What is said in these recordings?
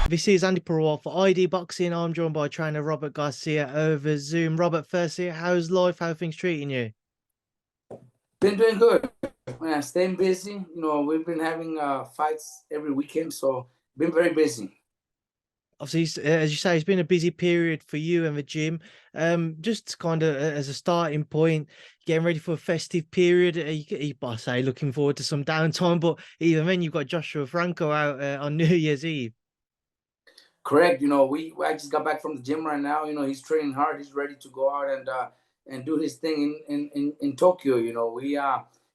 This is Andi Purewal for ID Boxing. I'm joined by trainer Robert Garcia over Zoom. Robert, firstly, how's life? How are things treating you? Been doing good, man. Staying busy. We've been having fights every weekend, so been very busy. Obviously, as you say, it's been a busy period for you and the gym. Just kind of as a starting point, getting ready for a festive period. I say looking forward to some downtime, but even then, you've got Joshua Franco out on New Year's Eve. Correct. I just got back from the gym right now. He's training hard. He's ready to go out and do his thing in Tokyo.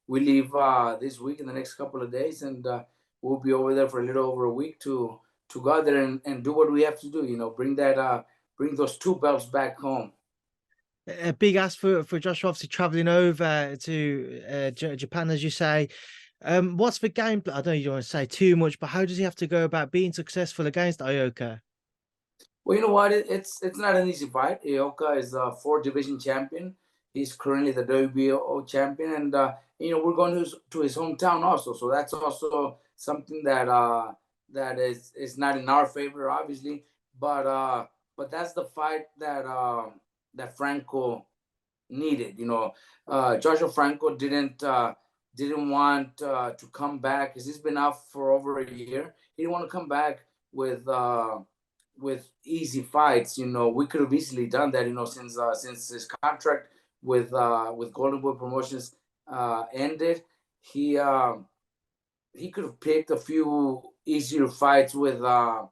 We leave this week in the next couple of days, and we'll be over there for a little over a week to go out there and do what we have to do. Bring those two belts back home. A big ask for Joshua, obviously traveling over to Japan, as you say. What's the game plan? I know you don't want to say too much, but how does he have to go about being successful against Ioka? Well, you know what? It's not an easy fight. Ioka is a four-division champion. He's currently the WBO champion, and we're going to his hometown also. So that's also something that is not in our favor, obviously. But that's the fight that Franco needed. Joshua Franco didn't want to come back because he's been out for over a year. He didn't want to come back with easy fights. We could have easily done that. Since his contract with Golden Boy Promotions ended, he could have picked a few easier fights you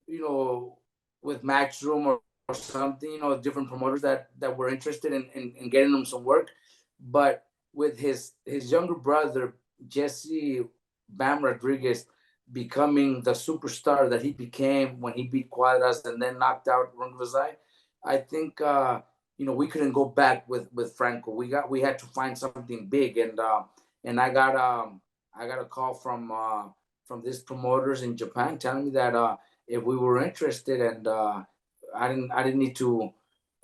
know with Matchroom or something. Different promoters that were interested in getting him some work, but with his younger brother Jesse Bam Rodriguez becoming the superstar that he became when he beat Cuadras and then knocked out Rungvisai, I think we couldn't go back with Franco. We had to find something big, and I got a call from these promoters in Japan telling me that if we were interested, and I didn't need to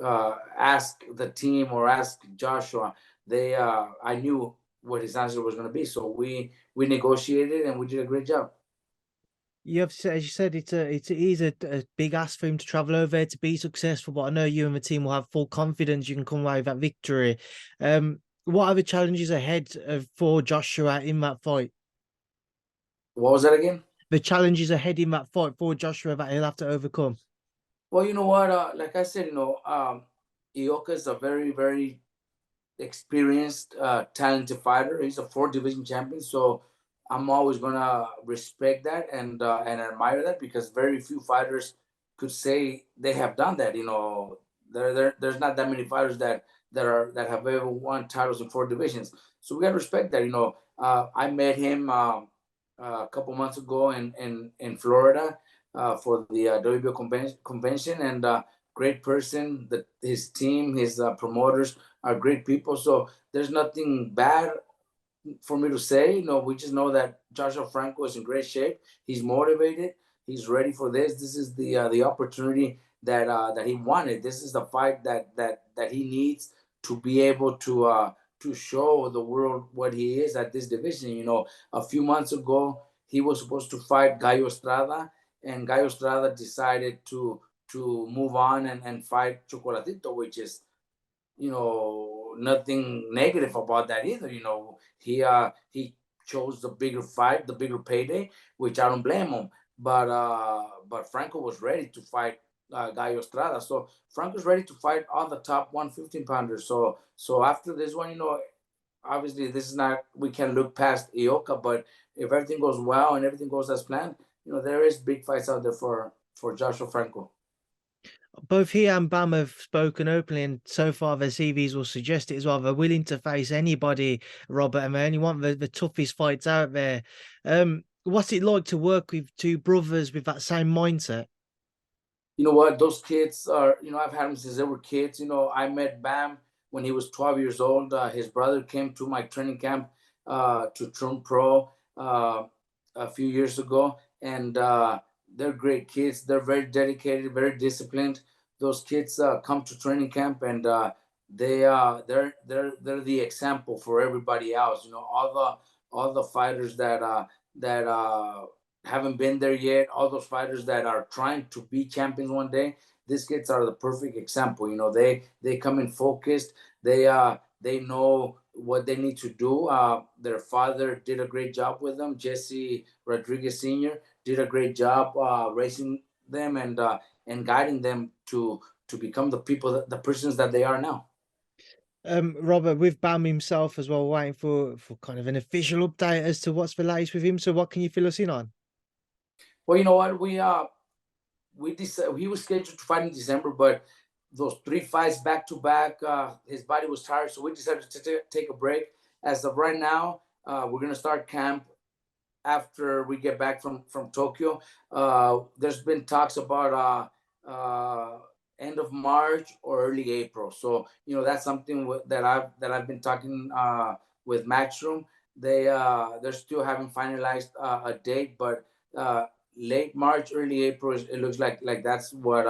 ask the team or ask Joshua. I knew what his answer was going to be, so we negotiated and we did a great job. You have, as you said, it is a big ask for him to travel over there to be successful. But I know you and the team will have full confidence you can come away with that victory. What are the challenges ahead for Joshua in that fight? What was that again? The challenges ahead in that fight for Joshua that he'll have to overcome. Well, you know what? Like I said, Ioka is a very, very experienced, talented fighter. He's a four-division champion, so I'm always gonna respect that and admire that, because very few fighters could say they have done that. There's not that many fighters that have ever won titles in four divisions. So we gotta respect that. I met him a couple months ago in Florida for the WBO convention, and great person. His team, his promoters are great people. So there's nothing bad for me to say. We just know that Joshua Franco is in great shape. He's motivated. He's ready for this. This is the opportunity that he wanted. This is the fight that he needs to be able to show the world what he is at this division. A few months ago he was supposed to fight Gallo Estrada, and Gallo Estrada decided to move on and fight Chocolatito, which is nothing negative about that either. He chose the bigger fight, the bigger payday, which I don't blame him. But Franco was ready to fight Gallo Estrada. So Franco's ready to fight all the top 115 pounders. So after this one, obviously this is not, we can look past Ioka, but if everything goes well and everything goes as planned, there is big fights out there for Joshua Franco. Both he and Bam have spoken openly, and so far their CVs will suggest it as well. They're willing to face anybody, Robert, and they only want the toughest fights out there. What's it like to work with two brothers with that same mindset? You know what? Those kids are, I've had them since they were kids. I met Bam when he was 12 years old. His brother came to my training camp to turn pro a few years ago, and they're great kids. They're very dedicated, very disciplined. Those kids come to training camp, and they're the example for everybody else. All the fighters that haven't been there yet, all those fighters that are trying to be champions one day, these kids are the perfect example. They come in focused. They know what they need to do. Their father did a great job with them. Jesse Rodriguez Sr. did a great job raising them and guiding them to become the people, the persons that they are now. Robert, with Bam himself as well, waiting for kind of an official update as to what's the latest with him. So what can you fill us in on? Well, you know what, we decided he was scheduled to fight in December, but those 3 fights back to back, his body was tired, so we decided to take a break. As of right now, we're gonna start camp after we get back from Tokyo. There's been talks about end of March or early April. So that's something that I've been talking with Matchroom. They're still haven't finalized a date, but uh, late March, early April. It looks like that's what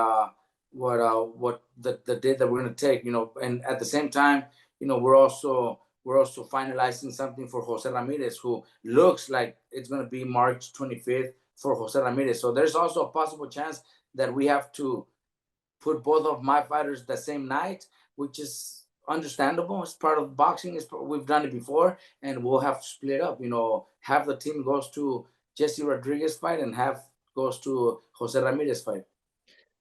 the date that we're gonna take. And at the same time, we're also finalizing something for Jose Ramirez, who looks like it's going to be March 25th for Jose Ramirez. So there's also a possible chance that we have to put both of my fighters the same night, which is understandable. It's part of boxing. We've done it before, and we'll have to split up. Half the team goes to Jesse Rodriguez fight, and half goes to Jose Ramirez fight.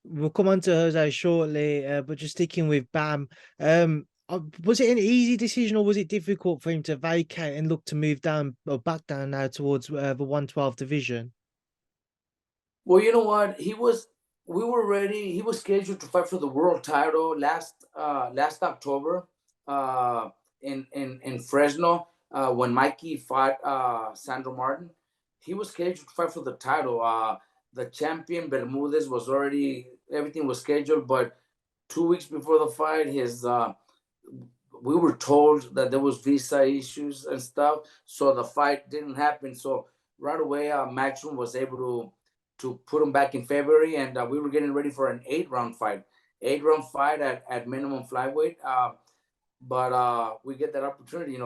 We'll come on to Jose shortly, but just sticking with Bam, was it an easy decision or was it difficult for him to vacate and look to move down or back down now towards the 112 division? Well, you know what? We were ready. He was scheduled to fight for the world title last October in Fresno when Mikey fought Sandro Martin. He was scheduled to fight for the title. The champion Bermudez was already, everything was scheduled, but 2 weeks before the fight, we were told that there was visa issues and stuff, so the fight didn't happen. So right away, Matchroom was able to put him back in February, and we were getting ready for an 8-round fight, at minimum flyweight. But we get that opportunity.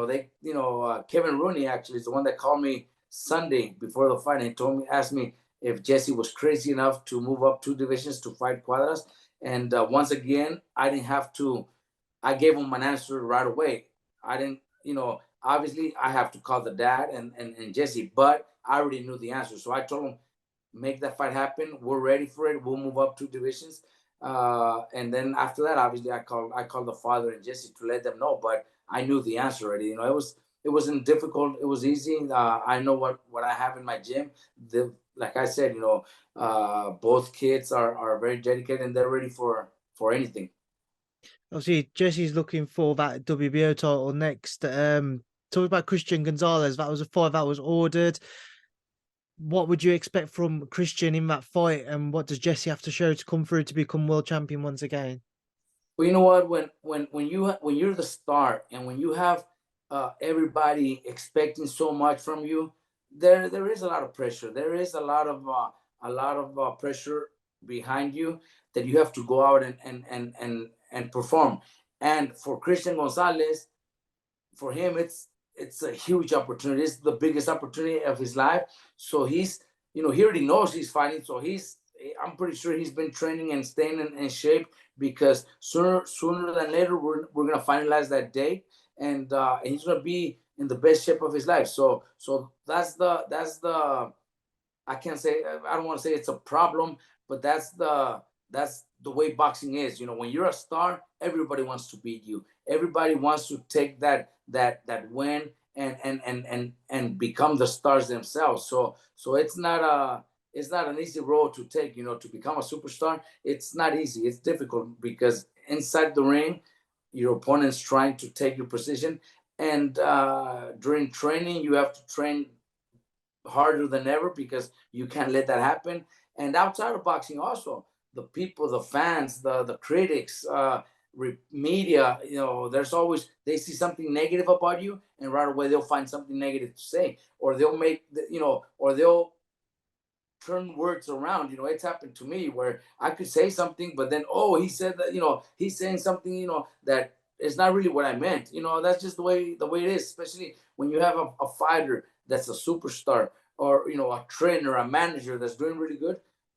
Kevin Rooney actually is the one that called me Sunday before the fight and asked me if Jesse was crazy enough to move up 2 divisions to fight Cuadras. And once again, I didn't have to. I gave him an answer right away. I didn't, obviously I have to call the dad and Jesse, but I already knew the answer. So I told him, make that fight happen. We're ready for it. We'll move up 2 divisions. And then after that, obviously I called the father and Jesse to let them know, but I knew the answer already. It wasn't difficult. It was easy. I know what I have in my gym. Like I said, both kids are very dedicated and they're ready for anything. Obviously, Jesse's looking for that WBO title next. Talking about Cristian Gonzalez, that was a fight that was ordered. What would you expect from Cristian in that fight, and what does Jesse have to show to come through to become world champion once again? Well, you know what? When you're the star and when you have everybody expecting so much from you, there is a lot of pressure. There is a lot of pressure behind you that you have to go out and perform. And for Cristian Gonzalez, for him, it's a huge opportunity. It's the biggest opportunity of his life. So he already knows he's fighting. So I'm pretty sure he's been training and staying in shape because sooner than later we're gonna finalize that date, and he's gonna be in the best shape of his life. So that's the I can't say, I don't want to say it's a problem, but that's the way boxing is. When you're a star, everybody wants to beat you. Everybody wants to take that win and become the stars themselves. So it's not an easy road to take. To become a superstar, it's not easy. It's difficult because inside the ring, your opponent's trying to take your position, and during training, you have to train harder than ever because you can't let that happen. And outside of boxing, also the people, the fans, the critics, media, there's always, they see something negative about you, and right away they'll find something negative to say, or they'll turn words around. It's happened to me where I could say something, but then, oh, he said that, he's saying something, that is not really what I meant. That's just the way it is, especially when you have a fighter that's a superstar, or a trainer, a manager that's doing really good,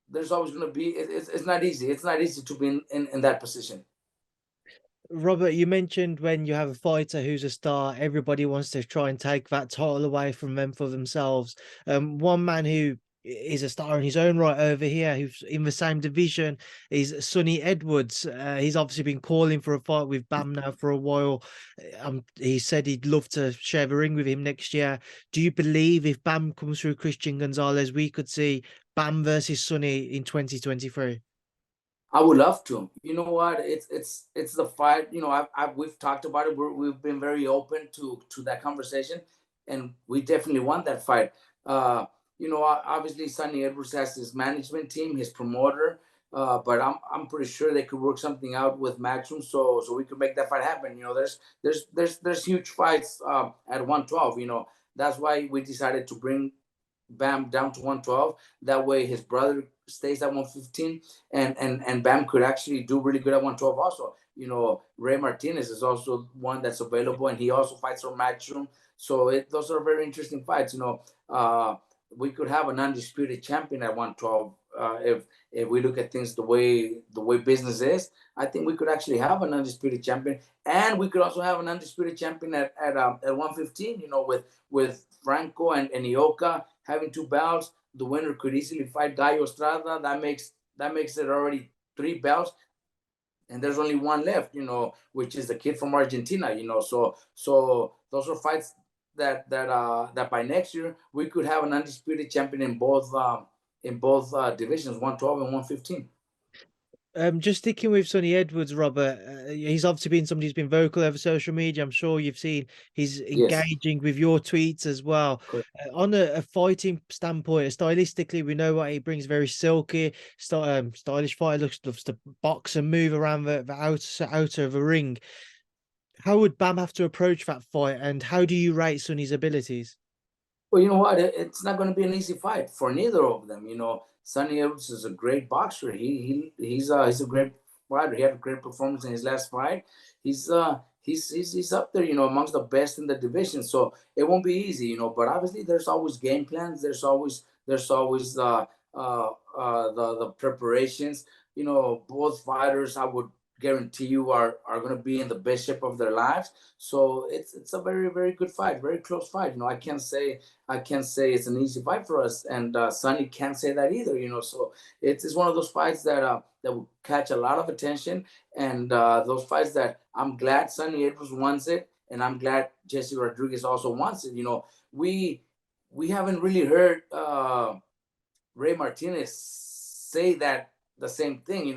there's always going to be. It's not easy. It's not easy to be in that position. Robert, you mentioned when you have a fighter who's a star, everybody wants to try and take that title away from them for themselves. One man who is a star in his own right over here, who's in the same division, is Sonny Edwards. He's obviously been calling for a fight with Bam now for a while. He said he'd love to share the ring with him next year. Do you believe if Bam comes through Cristian Gonzalez, we could see Bam versus Sonny in 2023? I would love to. You know what? It's the fight. We've talked about it. We've been very open to that conversation, and we definitely want that fight. Obviously, Sonny Edwards has his management team, his promoter, but I'm pretty sure they could work something out with Maxim, so we could make that fight happen. There's huge fights at 112. That's why we decided to bring Bam down to 112. That way, his brother stays at 115, and Bam could actually do really good at 112 also. Ray Martinez is also one that's available, and he also fights for Matchroom. So those are very interesting fights. We could have an undisputed champion at 112 if we look at things the way business is. I think we could actually have an undisputed champion, and we could also have an undisputed champion at 115. With Franco and Ioka having two belts, the winner could easily fight Gallo Estrada. That makes it already 3 belts, and there's only one left. Which is the kid from Argentina. So those are fights that by next year we could have an undisputed champion in both divisions, 112 and 115. Just sticking with Sonny Edwards, Robert, he's obviously been somebody who's been vocal over social media. I'm sure you've seen he's Yes. engaging with your tweets as well. On a fighting standpoint, stylistically, we know what he brings, very silky, stylish fighter, loves to box and move around the outer of the ring. How would Bam have to approach that fight, and how do you rate Sonny's abilities? Well, you know what? It's not going to be an easy fight for neither of them. Sonny Edwards is a great boxer. He's a great fighter. He had a great performance in his last fight. He's up there, amongst the best in the division. So it won't be easy, But obviously, there's always game plans. There's always the preparations. Both fighters, I would guarantee you, are going to be in the best shape of their lives. So it's a very, very good fight, very close fight. I can't say it's an easy fight for us, and Sonny can't say that either. So it's one of those fights that will catch a lot of attention, and those fights that I'm glad Sonny Edwards wants it, and I'm glad Jesse Rodriguez also wants it. We haven't really heard Ray Martinez say that the same thing.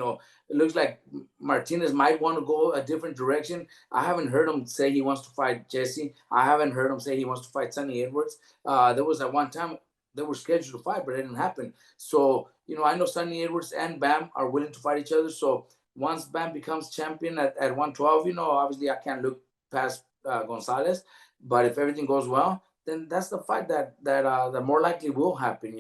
It looks like Martinez might want to go a different direction. I haven't heard him say he wants to fight Jesse. I haven't heard him say he wants to fight Sonny Edwards. There was at one time they were scheduled to fight, but it didn't happen. So, I know Sonny Edwards and Bam are willing to fight each other. So once Bam becomes champion at 112, obviously I can't look past Gonzalez. But if everything goes well, then that's the fight that more likely will happen.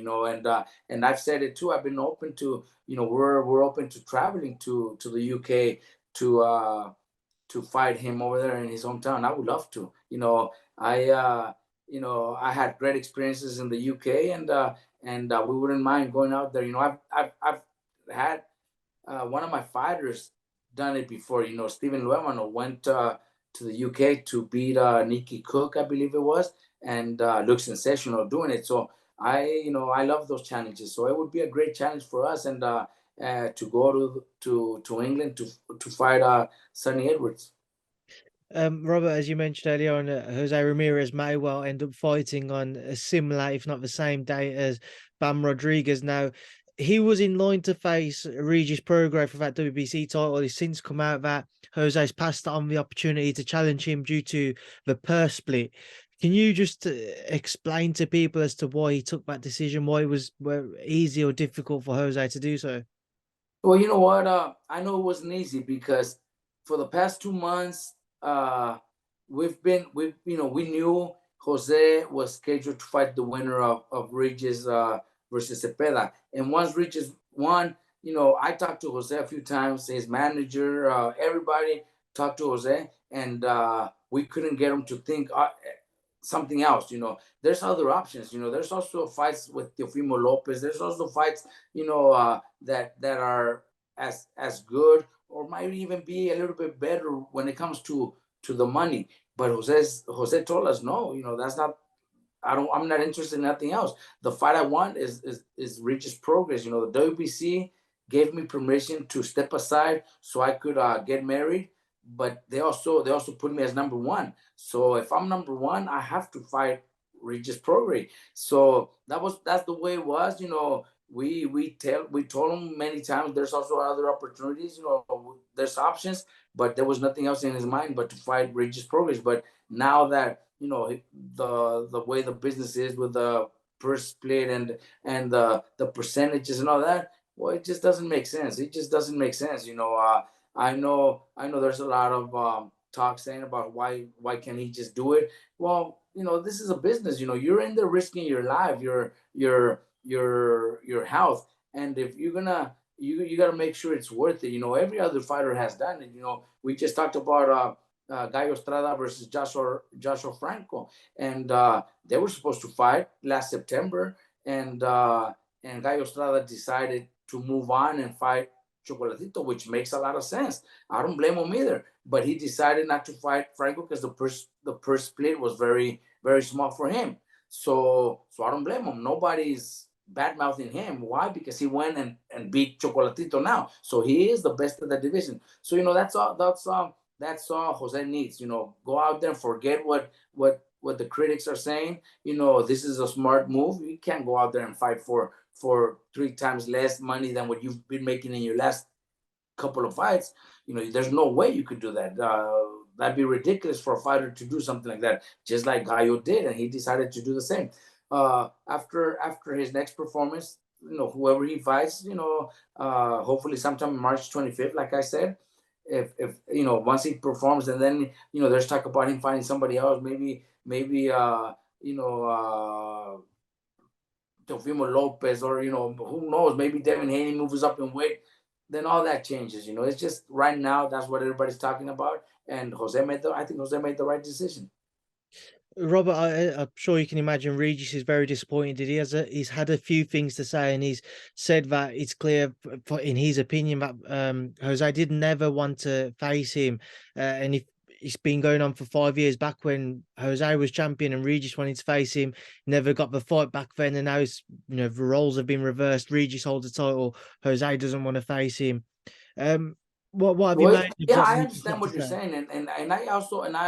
And I've said it too. I've been open to, we're open to traveling to the UK to fight him over there in his hometown. I would love to. I had great experiences in the UK, and we wouldn't mind going out there. I've had one of my fighters done it before. Steven Luevano went to the UK to beat Nikki Cook, I believe it was, and looked sensational doing it. So I love those challenges. So it would be a great challenge for us, and to go to England to fight Sonny Edwards. Robert, as you mentioned earlier on, Jose Ramirez may well end up fighting on a similar, if not the same day as Bam Rodriguez. Now, he was in line to face Regis Prograis for that WBC title. He's since come out that Jose's passed on the opportunity to challenge him due to the purse split. Can you just explain to people as to why he took that decision, why it was easy or difficult for Jose to do so? Well, you know what? I know it wasn't easy because for the past 2 months, we knew Jose was scheduled to fight the winner of Regis versus Cepeda. And once Regis won, I talked to Jose a few times, his manager, everybody talked to Jose, and we couldn't get him to think something else. There's other options. There's also fights with Teofimo Lopez. There's also fights, that are as good or might even be a little bit better when it comes to the money. But Jose told us no. That's not. I'm not interested in nothing else. The fight I want is Regis Prograis. The WBC gave me permission to step aside so I could get married, but they also put me as number one. So if I'm number one, I have to fight Regis Prograis. So that's the way it was. We told him many times there's also other opportunities. There's options, but there was nothing else in his mind but to fight Regis Prograis. But now that the way the business is with the purse split and the percentages and all that, well, it just doesn't make sense. It just doesn't make sense. I know there's a lot of talk saying about why can't he just do it. Well, this is a business. You're in there risking your life, your health, and if you're gonna you got to make sure it's worth it. Every other fighter has done it. We just talked about Gallo Estrada versus Joshua Franco, and they were supposed to fight last September, and Gallo Estrada decided to move on and fight Chocolatito, which makes a lot of sense. I don't blame him either, but he decided not to fight Franco because the purse split was very, very small for him. So I don't blame him. Nobody's bad mouthing him. Why? Because he went and beat Chocolatito now, so he is the best of the division. So that's all Jose needs. Go out there and forget what the critics are saying. This is a smart move. You can't go out there and fight for 3 times less money than what you've been making in your last couple of fights. There's no way you could do that. That'd be ridiculous for a fighter to do something like that, just like Gallo did, and he decided to do the same. After his next performance, whoever he fights, hopefully sometime March 25th, like I said, if once he performs, and then there's talk about him finding somebody else, maybe Teofimo Lopez, or who knows, maybe Devin Haney moves up in weight, then all that changes. It's just right now that's what everybody's talking about, and I think Jose made the right decision. Robert, I'm sure you can imagine Regis is very disappointed. He's had a few things to say, and he's said that it's clear, in his opinion, that Jose did never want to face him, and if it's been going on for 5 years. Back when Jose was champion and Regis wanted to face him, never got the fight back then, and now the roles have been reversed. Regis holds the title, Jose doesn't want to face him. What have you made of Yeah, what I Regis understand had to what you're say? saying, and I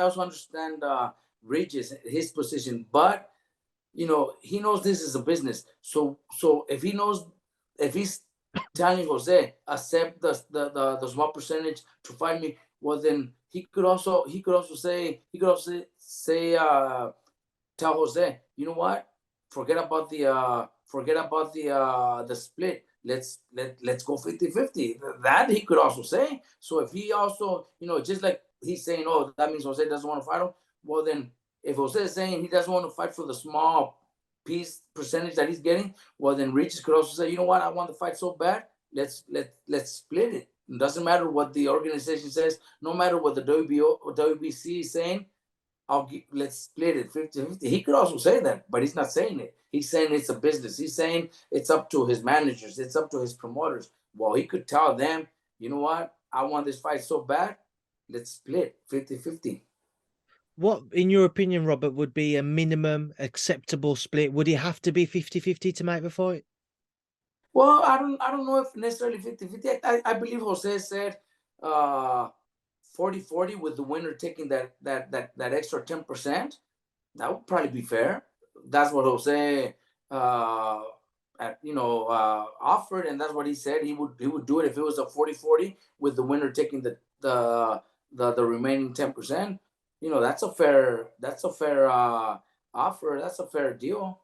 also understand Regis, his position, but he knows this is a business. So if he's telling Jose accept the small percentage to fight me, well then he could also say tell Jose, you know what? Forget about the split. Let's go 50-50. That he could also say. So if he also, just like he's saying, oh, that means Jose doesn't want to fight him. Well, then if Jose is saying he doesn't want to fight for the small percentage that he's getting, well, then Regis could also say, you know what? I want the fight so bad. Let's split it. It doesn't matter what the organization says. No matter what the WBC is saying. Let's split it 50-50. He could also say that, but he's not saying it. He's saying it's a business. He's saying it's up to his managers. It's up to his promoters. Well, he could tell them, you know what? I want this fight so bad. Let's split 50-50. What, in your opinion, Robert, would be a minimum acceptable split? Would it have to be 50-50 to make the fight? Well, I don't know if necessarily 50-50. I believe Jose said 40-40 with the winner taking that extra 10%. That would probably be fair. That's what Jose offered, and that's what he said he would do it if it was a 40-40 with the winner taking the remaining 10%. That's a fair offer. That's a fair deal.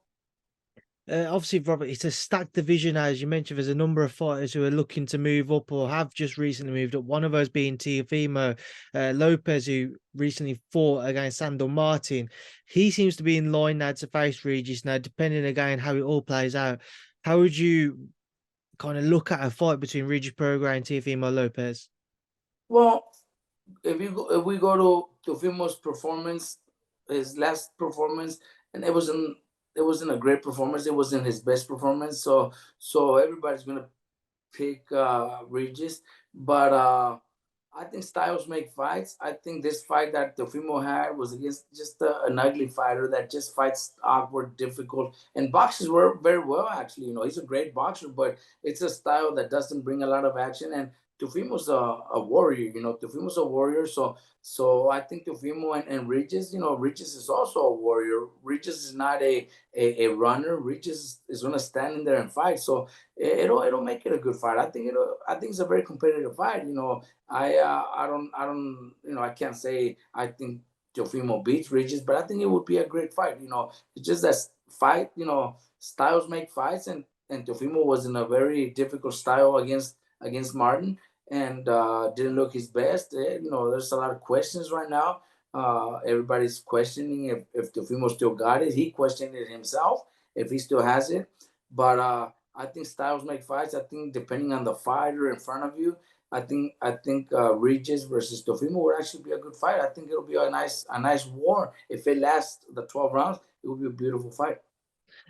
Obviously, Robert, it's a stacked division, as you mentioned. There's a number of fighters who are looking to move up or have just recently moved up. One of those being Teofimo Lopez, who recently fought against Sandor Martin. He seems to be in line now to face Regis. Now, depending again how it all plays out, how would you kind of look at a fight between Regis Prograis and Teofimo Lopez? Well, if we go to Teofimo's performance his last performance, and it wasn't a great performance. It wasn't his best performance. So everybody's gonna pick Regis, but I think styles make fights. I think this fight that Teofimo had was against just an ugly fighter that just fights awkward, difficult, and boxes were very well actually. He's a great boxer, but it's a style that doesn't bring a lot of action. And Teofimo's a warrior. Teofimo's a warrior. So I think Teofimo and Regis. Regis is also a warrior. Regis is not a runner. Regis is gonna stand in there and fight. So it'll make it a good fight. I think it's a very competitive fight. I can't say I think Teofimo beats Regis, but I think it would be a great fight. It's just that fight. Styles make fights, and Teofimo was in a very difficult style against Martin, and didn't look his best. There's a lot of questions right now. Everybody's questioning if Teofimo still got it. He questioned it himself if he still has it, but I think styles make fights. I think depending on the fighter in front of you, I think Regis versus Teofimo would actually be a good fight. I think it'll be a nice war. If it lasts the 12 rounds, it will be a beautiful fight.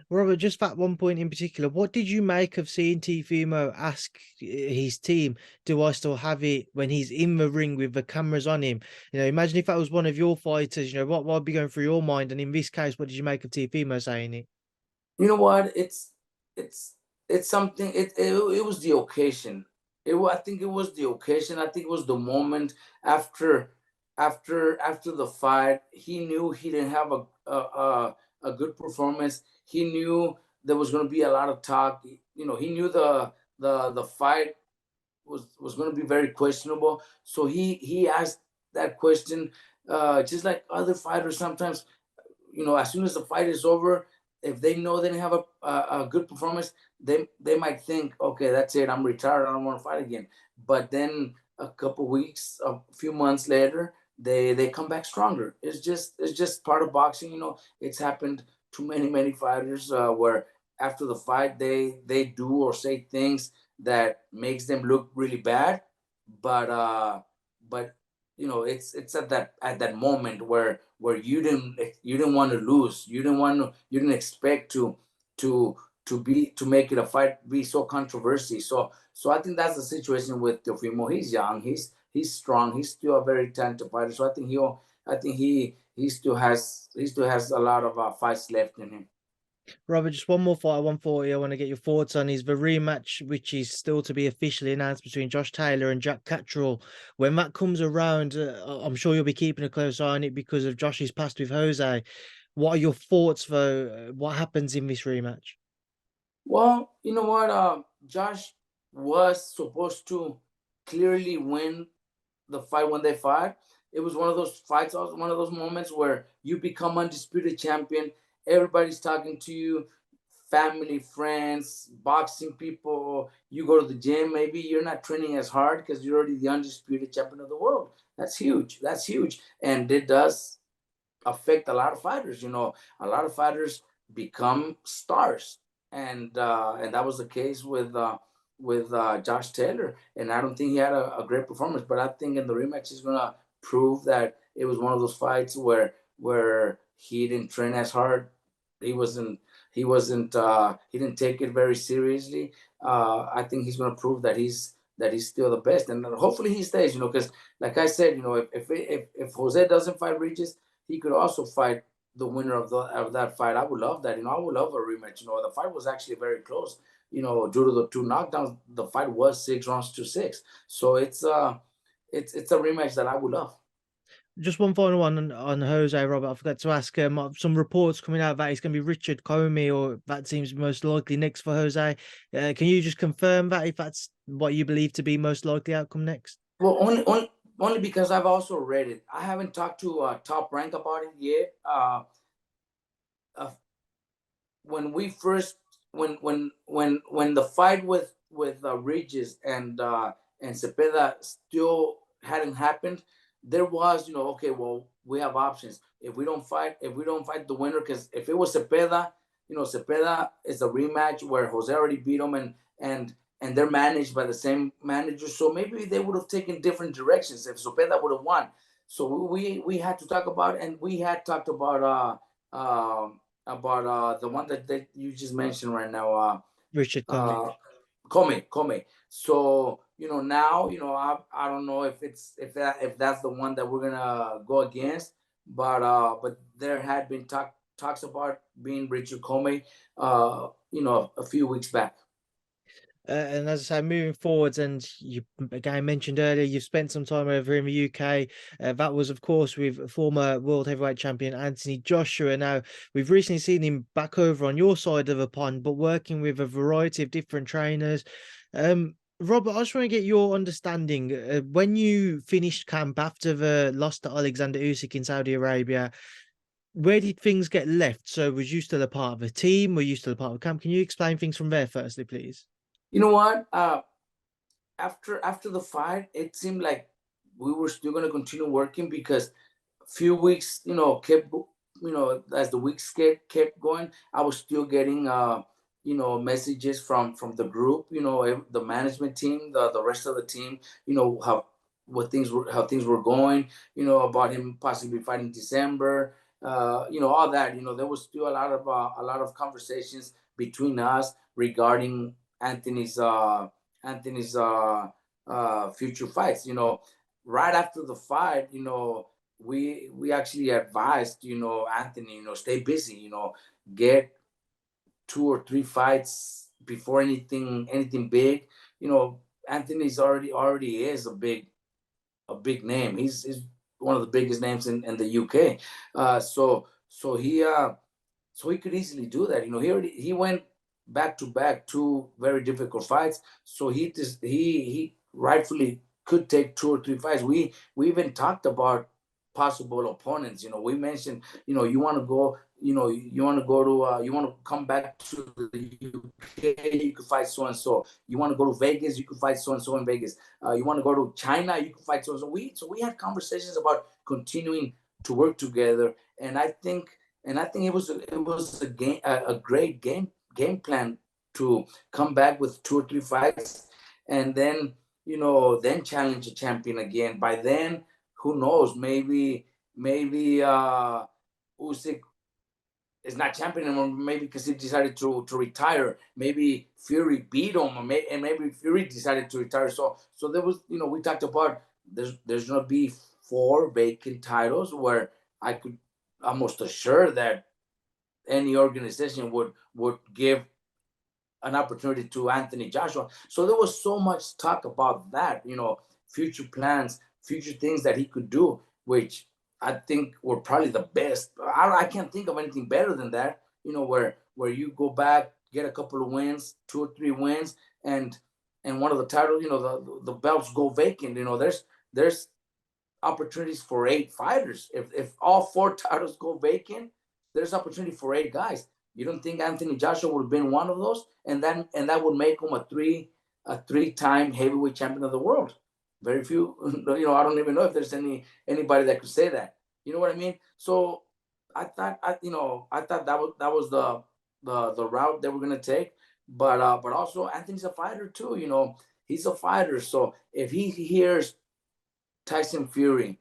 Robert, just that one point in particular, what did you make of seeing Teofimo ask his team, do I still have it, when he's in the ring with the cameras on him? Imagine if that was one of your fighters, what would be going through your mind? And in this case, what did you make of Teofimo saying it? You know what? It's something. It was the occasion. I think it was the occasion. I think it was the moment after the fight. He knew he didn't have a good performance. He knew there was going to be a lot of talk. He knew the fight was going to be very questionable. So he asked that question, just like other fighters sometimes. As soon as the fight is over, if they know they didn't have a good performance, they might think, okay, that's it, I'm retired, I don't want to fight again. But then a couple weeks, a few months later, they come back stronger. It's just part of boxing. It's happened to many fighters, where after the fight they do or say things that makes them look really bad, but it's at that moment where you didn't want to lose. You didn't expect to to make it a fight be so controversy. So I think that's the situation with Teofimo. He's young, he's strong, he's still a very talented fighter. So I think he still has a lot of fights left in him. Robert, just one more fight, 140. I want to get your thoughts on is the rematch, which is still to be officially announced between Josh Taylor and Jack Catterall. When that comes around, I'm sure you'll be keeping a close eye on it because of Josh's past with Jose. What are your thoughts, though? What happens in this rematch? Well, you know what? Josh was supposed to clearly win the fight when they fought. It was one of those fights, also one of those moments where you become undisputed champion. Everybody's talking to you, family, friends, boxing people. You go to the gym, maybe you're not training as hard because you're already the undisputed champion of the world. That's huge. That's huge. And it does affect a lot of fighters. A lot of fighters become stars, and that was the case with Josh Taylor. And I don't think he had a great performance, but I think in the rematch he's gonna prove that it was one of those fights where he didn't train as hard. He wasn't. He wasn't. He didn't take it very seriously. I think he's gonna prove that he's still the best, and hopefully he stays. Because like I said, if Jose doesn't fight Regis, he could also fight the winner of that fight. I would love that. I would love a rematch. The fight was actually very close. Due to the two knockdowns, the fight was 6 rounds to 6. So it's a rematch that I would love. Just one final one on Jose, Robert. I forgot to ask. Some reports coming out that it's going to be Richard Commey, or that seems most likely next for Jose. Can you just confirm that if that's what you believe to be most likely outcome next? Well, only because I've also read it. I haven't talked to Top Rank about it yet. Uh, when we first when the fight with Regis and Cepeda still hadn't happened, there was, okay, well, we have options. If we don't fight the winner, because if it was Cepeda, Cepeda is a rematch where Jose already beat him, and they're managed by the same manager, so maybe they would have taken different directions if Cepeda would have won. So we had to talk about, and we had talked about the one that you just mentioned right now, Richard Commey. Commey. So now I don't know if that's the one that we're gonna go against, but there had been talks about being Richard Commey, a few weeks back. And as I say, moving forwards, and you again mentioned earlier, you've spent some time over in the UK. That was, of course, with former world heavyweight champion Anthony Joshua. Now, we've recently seen him back over on your side of the pond, but working with a variety of different trainers. Robert, I just want to get your understanding. When you finished camp after the loss to Alexander Usyk in Saudi Arabia, where did things get left? So, was you still a part of a team? Were you still a part of camp? Can you explain things from there, firstly, please? You know what? After the fight, it seemed like we were still gonna continue working, because few weeks, kept, as the weeks kept going, I was still getting, messages from the group, the management team, the rest of the team, how things were going, about him possibly fighting December, all that. There was still a lot of conversations between us regarding Anthony's future fights. Right after the fight, we actually advised, Anthony, stay busy, get 2 or 3 fights before anything big. Anthony's already is a big name. He's one of the biggest names in the UK. So he could easily do that. He went back to back 2 very difficult fights. So he rightfully could take 2 or 3 fights. We even talked about possible opponents. We mentioned, you want to go, you want to come back to the UK, you could fight so and so. You want to go to Vegas, you could fight so and so in Vegas. You want to go to China, you could fight so and so. We had conversations about continuing to work together, and I think it was a great game plan to come back with 2 or 3 fights, and then challenge a champion again. By then, who knows? Maybe Usyk is not champion anymore. Maybe because he decided to retire. Maybe Fury beat him, and maybe Fury decided to retire. So there was, we talked about there's gonna be 4 vacant titles where I could almost assure that any organization would give an opportunity to Anthony Joshua. So there was so much talk about that, future plans, future things that he could do, which I think were probably the best. I can't think of anything better than that, where you go back, get a couple of wins, 2 or 3 wins, and one of the titles, the belts go vacant. There's opportunities for 8 fighters. If all 4 titles go vacant, there's opportunity for 8 guys. You don't think Anthony Joshua would have been one of those? And that would make him a 3-time heavyweight champion of the world. Very few, I don't even know if there's anybody that could say that. You know what I mean? So I thought that was the route that we're gonna take. But also Anthony's a fighter too. He's a fighter. So if he hears Tyson Fury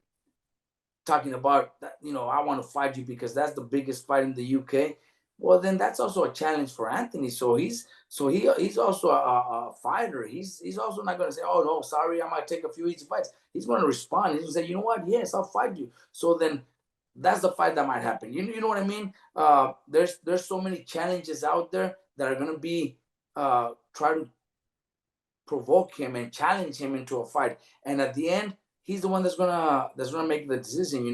talking about that, I want to fight you because that's the biggest fight in the UK. Well, then that's also a challenge for Anthony. He's also a fighter. He's also not going to say, "Oh no, sorry, I might take a few easy fights." He's going to respond. He's going to say, "You know what? Yes, I'll fight you." So then that's the fight that might happen. You know what I mean? There's so many challenges out there that are going to be try to provoke him and challenge him into a fight. And at the end, he's the one that's gonna make the decision.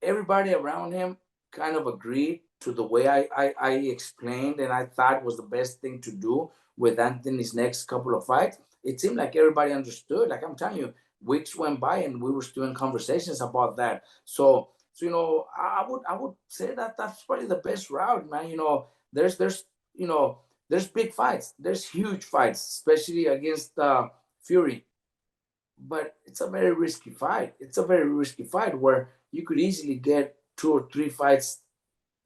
Everybody around him kind of agreed to the way I explained, and I thought was the best thing to do with Anthony's next couple of fights. It seemed like everybody understood. Like I'm telling you, weeks went by and we were still in conversations about that. So I would say that that's probably the best route, man. There's big fights, there's huge fights, especially against Fury, but it's a very risky fight. It's a very risky fight where you could easily get 2 or 3 fights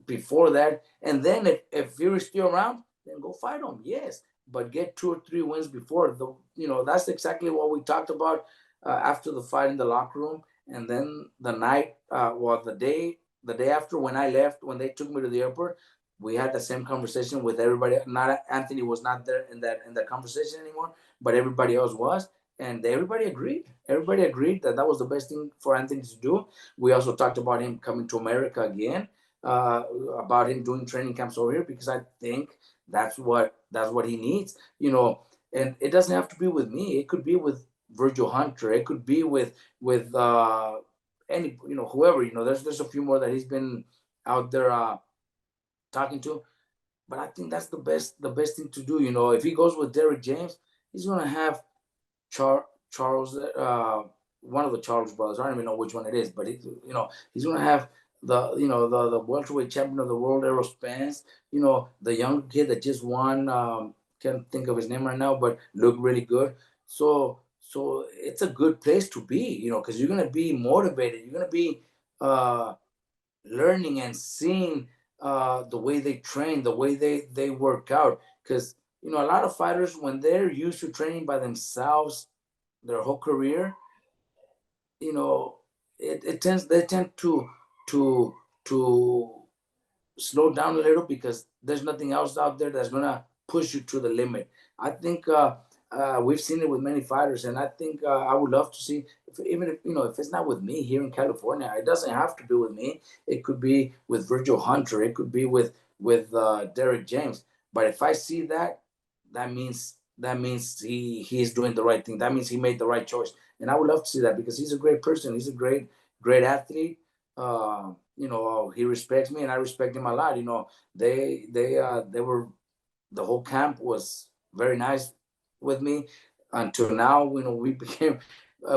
before that, and then if Fury's still around, then go fight him. Yes, but get 2 or 3 wins before. That's exactly what we talked about after the fight in the locker room, And then the night, the day after when I left, when they took me to the airport, we had the same conversation with everybody. Not Anthony was not there in that conversation anymore, but everybody else was, and everybody agreed. Everybody agreed that that was the best thing for Anthony to do. We also talked about him coming to America again, uh, about him doing training camps over here, because I think that's what he needs. And it doesn't have to be with me. It could be with Virgil Hunter. It could be with any whoever. There's a few more that he's been out there talking to. But I think that's the best thing to do. If he goes with Derek James, he's gonna have Charles, one of the Charles brothers. I don't even know which one it is, but he's gonna have the welterweight champion of the world, Errol Spence. The young kid that just won. Can't think of his name right now, but looked really good. So it's a good place to be, because you're gonna be motivated. You're gonna be uh, learning and seeing the way they train, the way they work out. Because a lot of fighters, when they're used to training by themselves their whole career, you know, it tends they tend to to slow down a little, because there's nothing else out there that's gonna push you to the limit. I think we've seen it with many fighters, and I think I would love to see, even if it's not with me here in California, it doesn't have to be with me. It could be with Virgil Hunter. It could be with Derek James. But if I see that, that means he's doing the right thing. That means he made the right choice, and I would love to see that, because he's a great person. He's a great athlete. He respects me, and I respect him a lot. They were the whole camp was very nice with me until now. We became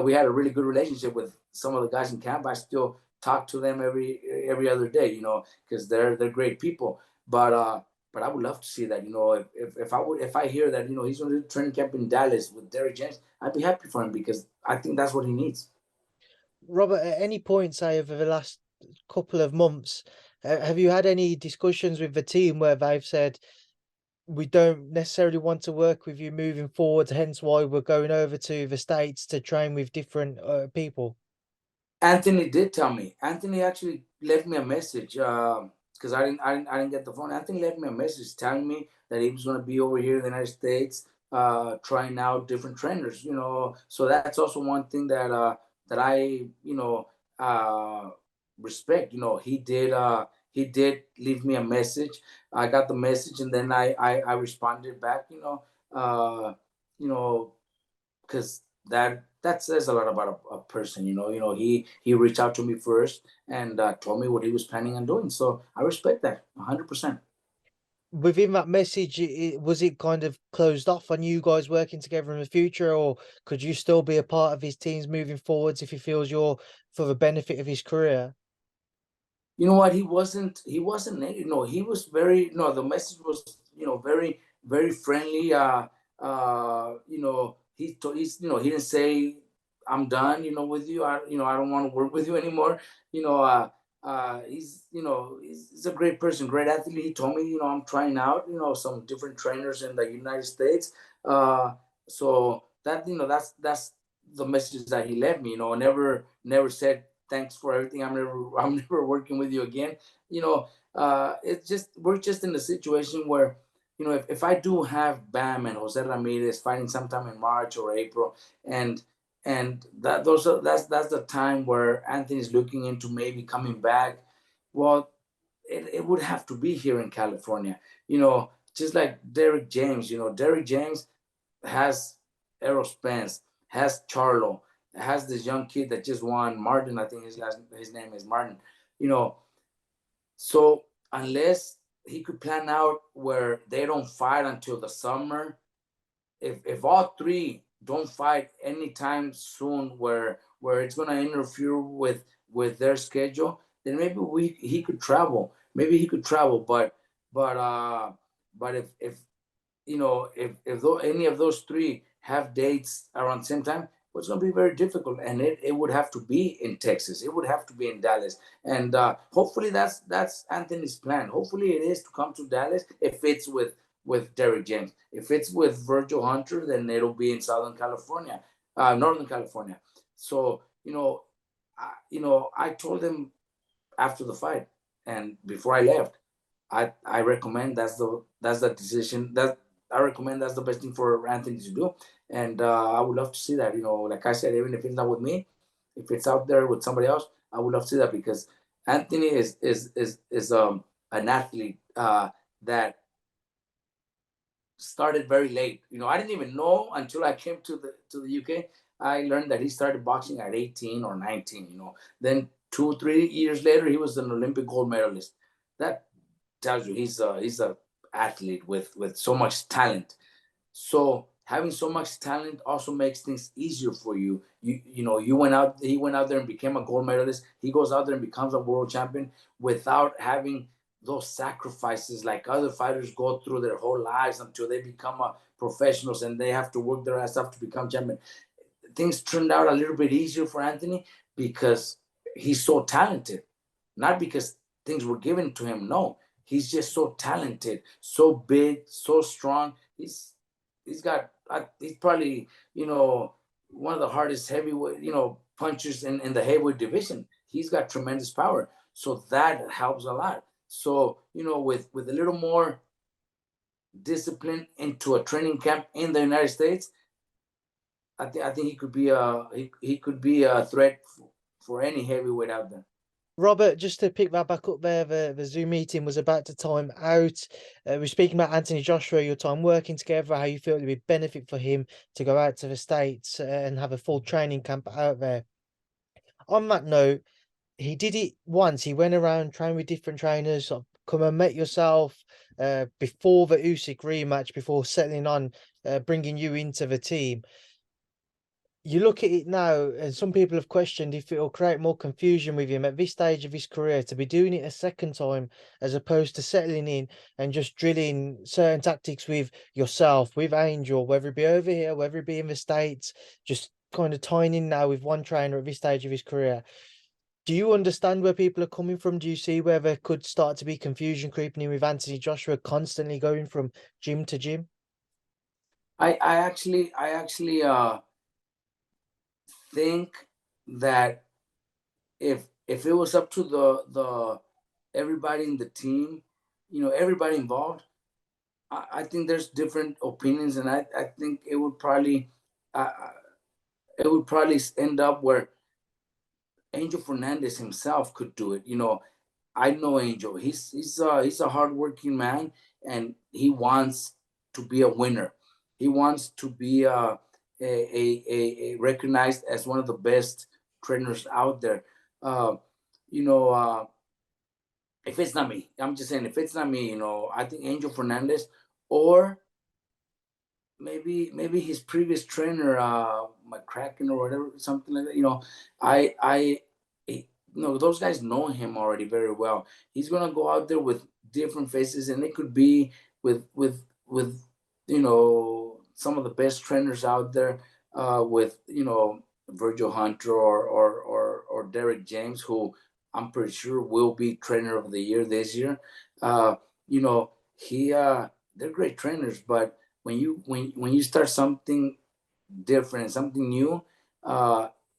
we had a really good relationship with some of the guys in camp. I still talk to them every other day, because they're great people. But I would love to see that. If I hear that he's going to do training camp in Dallas with Derek James, I'd be happy for him, because I think that's what he needs. Robert, at any point, say over the last couple of months, have you had any discussions with the team where they've said, we don't necessarily want to work with you moving forward, hence why we're going over to the States to train with different people? Anthony did tell me. Anthony actually left me a message, because I didn't get the phone. Anthony left me a message telling me that he was going to be over here in the United States, trying out different trainers. So that's also one thing that I uh, respect. He did leave me a message. I got the message, and then I responded back. Uh, you know, because that says a lot about a person. He reached out to me first, and told me what he was planning on doing. So I respect that 100%. Within that message, was it kind of closed off on you guys working together in the future, or could you still be a part of his teams moving forwards if he feels you're for the benefit of his career? You know what? He wasn't he was very, the message was very, very friendly. He didn't say, I'm done with you. I don't want to work with you anymore. you know uh he's a great person, great athlete. He told me, I'm trying out some different trainers in the United States. So that's the message that he left me. Never said thanks for everything. I'm never working with you again. It's just, we're just in a situation where, if I do have Bam and Jose Ramirez fighting sometime in March or April, and that's the time where Anthony's looking into maybe coming back. Well, it would have to be here in California. Just like Derek James. Derek James has Errol Spence, has Charlo, has this young kid that just won, Martin. I think his name is Martin. You know, so unless he could plan out where they don't fight until the summer, if all three don't fight anytime soon, where it's gonna interfere with their schedule, then maybe he could travel. Maybe he could travel, but uh, but if any of those three have dates around the same time, well, it's going to be very difficult, and it would have to be in Texas. It would have to be in Dallas, and hopefully that's Anthony's plan. Hopefully it is to come to Dallas if it's with Derek James. If it's with Virgil Hunter, then it'll be in Southern California, Northern California. So I told him after the fight and before I left, I recommend that's the decision that I recommend that's the best thing for Anthony to do, and I would love to see that. Like I said, even if it's not with me, if it's out there with somebody else, I would love to see that because Anthony is an athlete that started very late. I didn't even know until I came to the UK. I learned that he started boxing at 18 or 19. Then 2-3 years later, he was an Olympic gold medalist. That tells you he's a athlete with so much talent. So having so much talent also makes things easier for you. He went out there and became a gold medalist. He goes out there and becomes a world champion without having those sacrifices like other fighters go through their whole lives until they become professionals and they have to work their ass off to become champion. Things turned out a little bit easier for Anthony because he's so talented, not because things were given to him. No, he's just so talented, so big, so strong. He's probably one of the hardest heavyweight punchers in the heavyweight division. He's got tremendous power, so that helps a lot. So with a little more discipline into a training camp in the United States, I think he could be a threat for any heavyweight out there. Robert, just to pick that back up there, the Zoom meeting was about to time out. We're speaking about Anthony Joshua, your time working together, how you feel it would be benefit for him to go out to the States and have a full training camp out there. On that note, he did it once. He went around, trained with different trainers, sort of come and met yourself before the Usyk rematch, before settling on bringing you into the team. You look at it now, and some people have questioned if it'll create more confusion with him at this stage of his career to be doing it a second time, as opposed to settling in and just drilling certain tactics with yourself, with Angel, whether it be over here, whether it be in the States, just kind of tying in now with one trainer at this stage of his career. Do you understand where people are coming from? Do you see where there could start to be confusion creeping in with Anthony Joshua constantly going from gym to gym? I actually think that if it was up to the everybody in the team, everybody involved, I think there's different opinions, and I think it would probably end up where Angel Fernandez himself could do it. I know Angel. He's a hardworking man, and he wants to be a winner. He wants to be recognized as one of the best trainers out there. Uh, if it's not me, I'm just saying, if it's not me, I think Angel Fernandez or maybe his previous trainer, McCracken or whatever, something like that. Those guys know him already very well. He's gonna go out there with different faces, and it could be with some of the best trainers out there, with Virgil Hunter or Derek James, who I'm pretty sure will be trainer of the year this year. They're great trainers, but when you start something different, something new,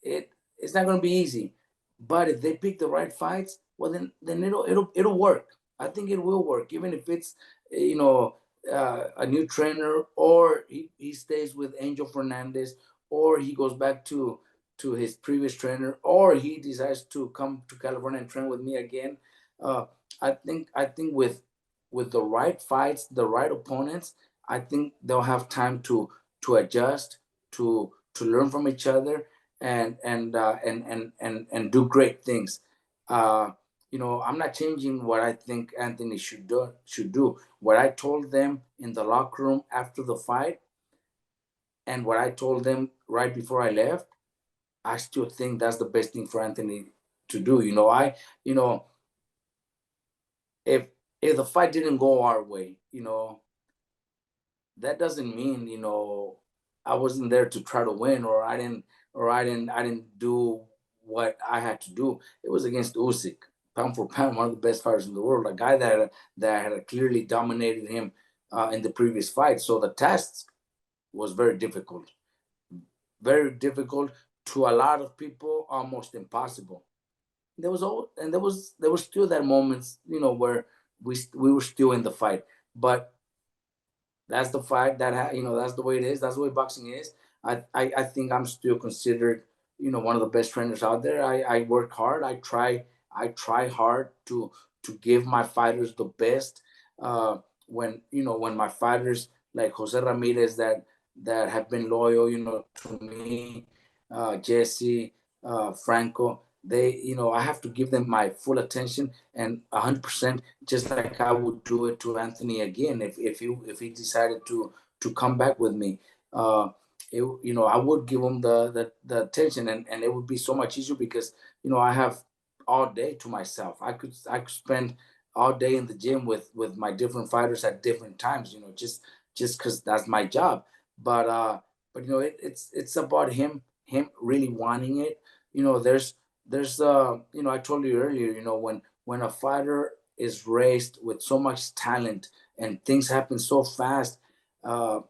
it's not going to be easy. But if they pick the right fights, well, then it'll work. I think it will work, even if it's a new trainer, or he stays with Angel Fernandez, or he goes back to his previous trainer, or he decides to come to California and train with me again. I think with the right fights, the right opponents, I think they'll have time to adjust, to learn from each other, and do great things. I'm not changing what I think Anthony should do. What I told them in the locker room after the fight, and what I told them right before I left, I still think that's the best thing for Anthony to do. If the fight didn't go our way, that doesn't mean I wasn't there to try to win, or I didn't do what I had to do. It was against Usyk, pound for pound, one of the best fighters in the world, a guy that had clearly dominated him in the previous fight. So the task was very difficult to a lot of people almost impossible. There was all, and there was still that moments, where we were still in the fight, but that's the fight that's the way it is. That's the way boxing is. I think I'm still considered one of the best trainers out there. I work hard. I try hard to give my fighters the best. When my fighters like Jose Ramirez that have been loyal to me, Jesse, Franco, I have to give them my full attention and 100%, just like I would do it to Anthony again if he decided to come back with me. I would give him the attention, and it would be so much easier because I have all day to myself. I could spend all day in the gym with my different fighters at different times. Just because that's my job. But it's about him really wanting it. There's I told you earlier, when a fighter is raised with so much talent and things happen so fast,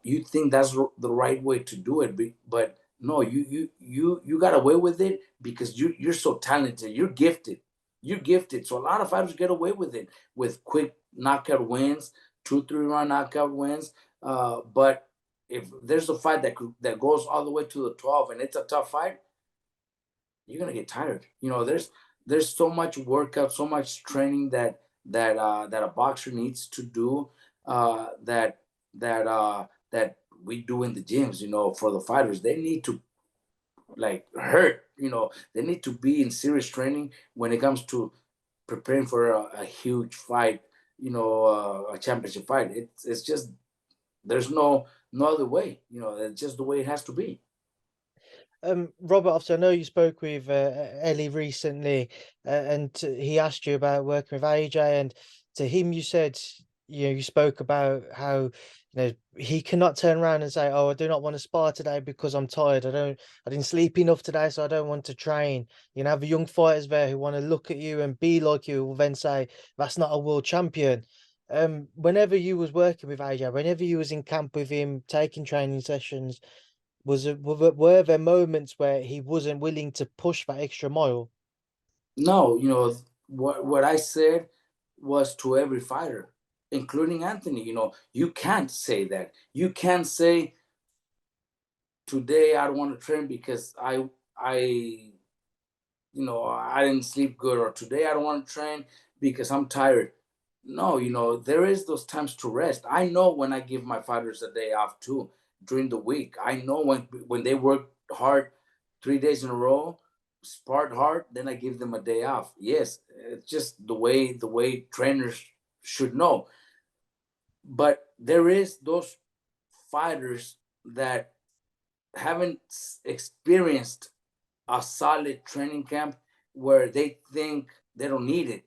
you think that's the right way to do it, but no, you got away with it because you're so talented, you're gifted. So a lot of fighters get away with it with quick knockout wins, 2-3 round knockout wins. But if there's a fight that goes all the way to the 12 and it's a tough fight, you're gonna get tired. There's so much workout, so much training that a boxer needs to do, that we do in the gyms. For the fighters, they need to like hurt. They need to be in serious training when it comes to preparing for a huge fight. A championship fight. It's just there's no other way. It's just the way it has to be. Robert, obviously, I know you spoke with Ellie recently, and he asked you about working with AJ, and to him, you said, you spoke about how, he cannot turn around and say, "Oh, I do not want to spar today because I'm tired. I didn't sleep enough today, so I don't want to train." Have young fighters there who want to look at you and be like you, will then say, "That's not a world champion." Whenever you was working with AJ, whenever you was in camp with him, taking training sessions, were there moments where he wasn't willing to push that extra mile? No, what I said was to every fighter, including Anthony. You can't say that. You can't say today I don't want to train because I didn't sleep good, or today I don't want to train because I'm tired. No, there is those times to rest. I know when I give my fighters a day off too during the week. I know when they work hard 3 days in a row, sparred hard, then I give them a day off. Yes, it's just the way trainers should know. But there is those fighters that haven't experienced a solid training camp where they think they don't need it,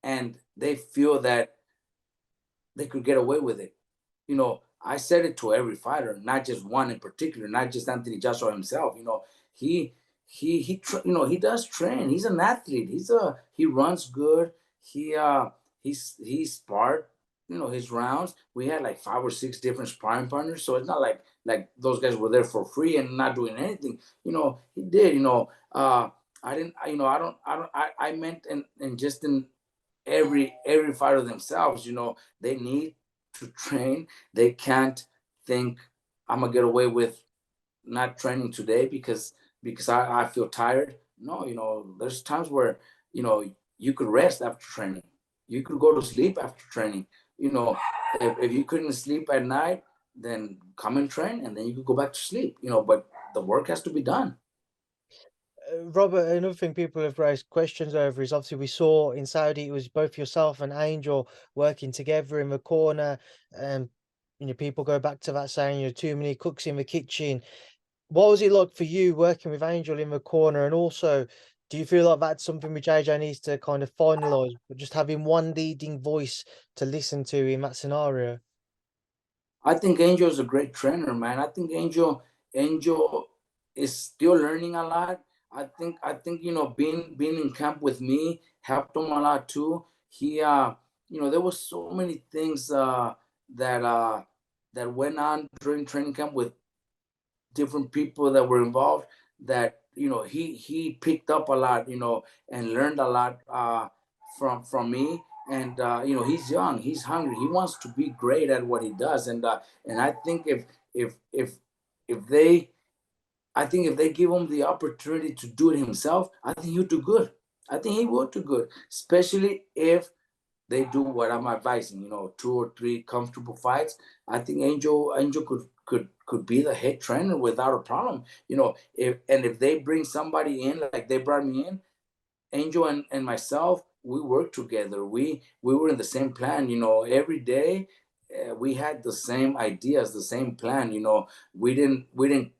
and they feel that they could get away with it. I said it to every fighter, not just one in particular, not just Anthony Joshua himself. He he does train. He's an athlete. He runs good. He sparred his rounds. We had like 5 or 6 different sparring partners, so it's not like those guys were there for free and not doing anything. He did. I didn't. I meant and just in every fighter themselves. They need to train. They can't think I'm gonna get away with not training today because I feel tired. No, there's times where you could rest after training. You could go to sleep after training. If you couldn't sleep at night, then come and train, and then you could go back to sleep. But the work has to be done. Robert, another thing people have raised questions over is, obviously, we saw in Saudi it was both yourself and Angel working together in the corner. Um, people go back to that saying, too many cooks in the kitchen. What was it like for you working with Angel in the corner? And also, do you feel like that's something which AJ needs to kind of finalize, but just having one leading voice to listen to in that scenario? I think Angel is a great trainer, man. I think Angel is still learning a lot. I think being in camp with me helped him a lot too. He there was so many things that that went on during training camp with different people that were involved that he picked up a lot, and learned a lot from me. And he's young, he's hungry, he wants to be great at what he does. And I think if they I think if they give him the opportunity to do it himself, I think he'll do good. I think he will do good, especially if they do what I'm advising, 2 or 3 comfortable fights. I think Angel could be the head trainer without a problem. If they bring somebody in like they brought me in, Angel and myself, we worked together. We were in the same plan. Every day we had the same ideas, the same plan. We didn't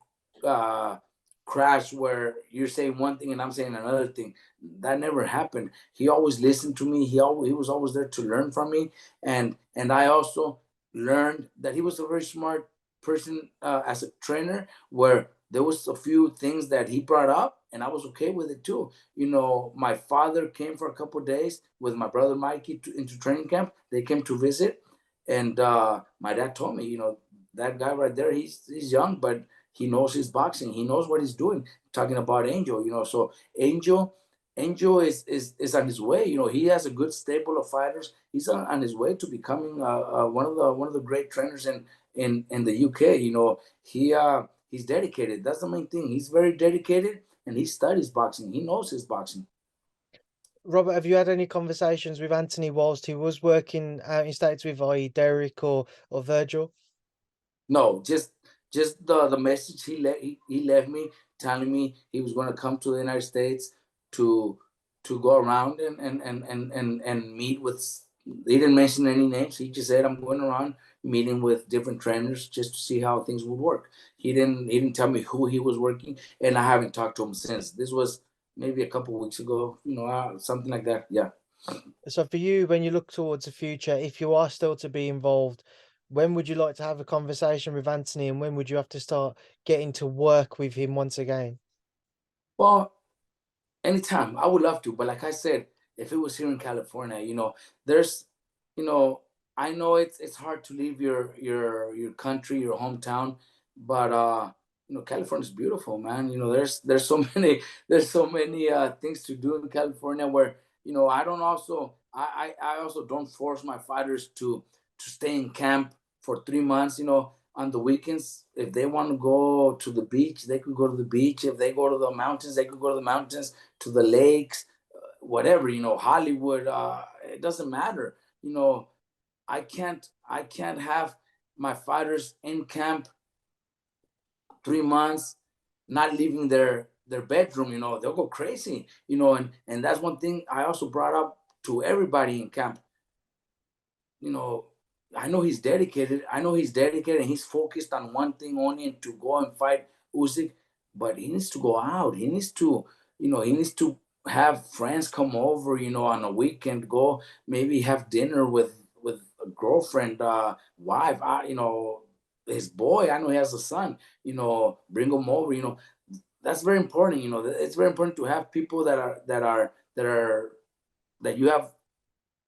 uh, crash where you're saying one thing and I'm saying another thing. That never happened. He always listened to me. He was always there to learn from me, and I also learned that he was a very smart person as a trainer. Where there was a few things that he brought up, and I was okay with it too. My father came for a couple of days with my brother Mikey into training camp. They came to visit, and my dad told me, that guy right there, he's young, but he knows his boxing. He knows what he's doing. Talking about Angel, so Angel is on his way. He has a good stable of fighters. He's on his way to becoming one of the great trainers in the UK. He's dedicated. That's the main thing. He's very dedicated, and he studies boxing. He knows his boxing. Robert, have you had any conversations with Anthony whilst he was working out in States with Derek or Virgil? No, just the message he left me, telling me he was going to come to the United States to go around and meet with. He didn't mention any names. He just said, I'm going around meeting with different trainers just to see how things would work. He didn't tell me who he was working, and I haven't talked to him since. This was maybe a couple of weeks ago, something like that. Yeah. So for you, when you look towards the future, if you are still to be involved, when would you like to have a conversation with Anthony, and when would you have to start getting to work with him once again? Well, anytime, I would love to, but like I said, if it was here in California, there's, you know, I know it's hard to leave your country, your hometown, but California's beautiful, man. There's so many things to do in California where I don't also I also don't force my fighters to stay in camp for 3 months. On the weekends, if they want to go to the beach, they could go to the beach. If they go to the mountains, they could go to the mountains, to the lakes, whatever, Hollywood. It doesn't matter. I can't have my fighters in camp 3 months, not leaving their bedroom. They'll go crazy. And that's one thing I also brought up to everybody in camp. I know he's dedicated. And he's focused on one thing only, and to go and fight Usyk. But he needs to go out. He needs to have friends come over, on a weekend, go maybe have dinner with a girlfriend, wife, his boy. I know he has a son, bring him over, that's very important. It's very important to have people that you have,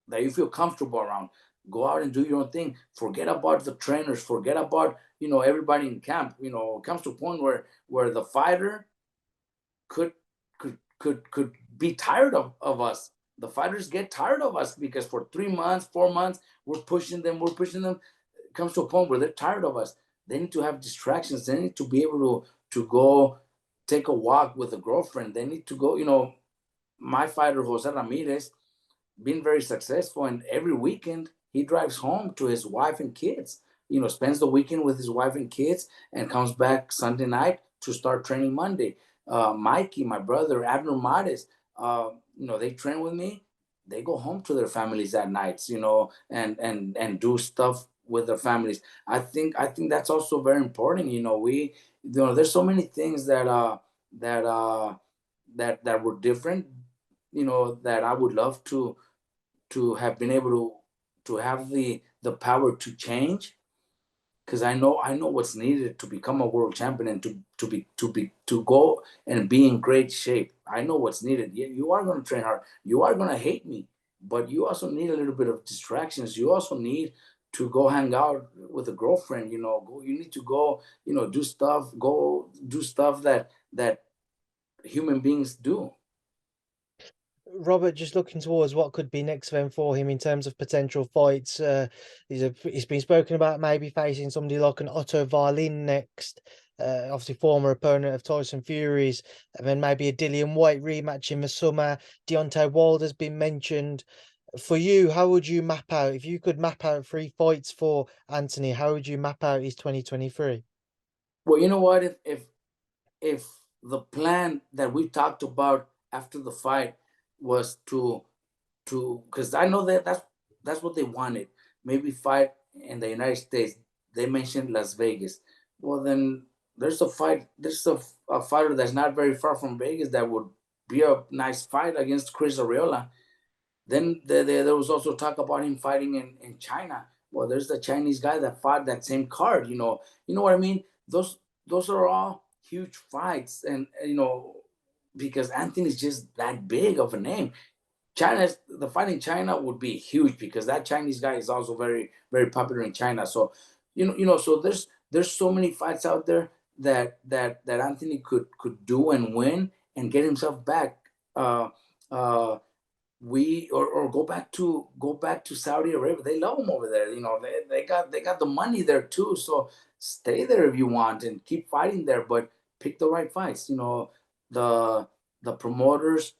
that you feel comfortable around. Go out and do your own thing. Forget about the trainers. Forget about everybody in camp. It comes to a point where the fighter could be tired of us. The fighters get tired of us because for 3 months, 4 months, we're pushing them. It comes to a point where they're tired of us. They need to have distractions. They need to be able to go take a walk with a girlfriend. They need to go. My fighter Jose Ramirez been very successful, and every weekend he drives home to his wife and kids. Spends the weekend with his wife and kids, and comes back Sunday night to start training Monday. Mikey, my brother, Abner Mares, they train with me. They go home to their families at nights, and do stuff with their families. I think that's also very important. There's so many things that that were different. That I would love to have been able to have the power to change, because I know what's needed to become a world champion, and to go and be in great shape. I know what's needed. Yeah, you are going to train hard. You are going to hate me, but you also need a little bit of distractions. You also need to go hang out with a girlfriend. You need to go. Do stuff. Go do stuff that human beings do. Robert, just looking towards what could be next then for him in terms of potential fights. He's been spoken about maybe facing somebody like an Otto Wallin next. Obviously former opponent of Tyson Fury's, and then maybe a Dillian White rematch in the summer. Deontay Wilder's been mentioned. For you, how would you map out, if you could map out 3 fights for Anthony, how would you map out his 2023? Well, you know what? If the plan that we talked about after the fight was to because I know that that's what they wanted. Maybe fight in the United States. They mentioned Las Vegas. Well, then there's a fight. There's a fighter that's not very far from Vegas that would be a nice fight against Chris Arreola. Then there was also talk about him fighting in China. Well, there's the Chinese guy that fought that same card. You know what I mean. Those are all huge fights, and because Anthony's just that big of a name. The fight in China would be huge because that Chinese guy is also very very popular in China. So, so there's so many fights out there that Anthony could do and win and get himself back. Uh, uh, we or go back to Saudi Arabia. They love him over there. They got the money there too. So stay there if you want and keep fighting there, but pick the right fights. The the promoters